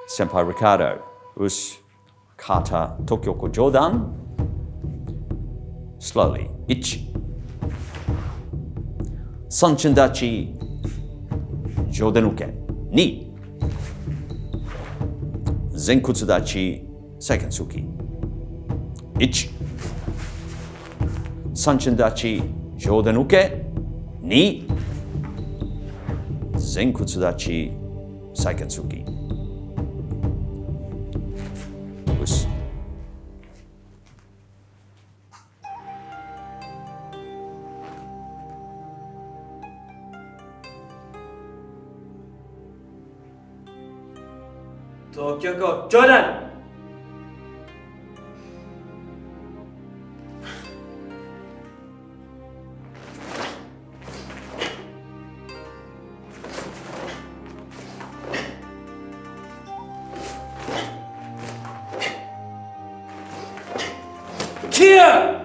Senpai Ricardo was Kata Taikyoku Jodan. Slowly. 1. Sanchin Dachi Jodan Uke. 2. Zenkutsu Dachi Seiken Tsuki. 1. Sanchin Dachi Jodan Uke. 2. Zenkutsu Dachi Seiken Tsuki. Us. Taikyoku Jodan. Here!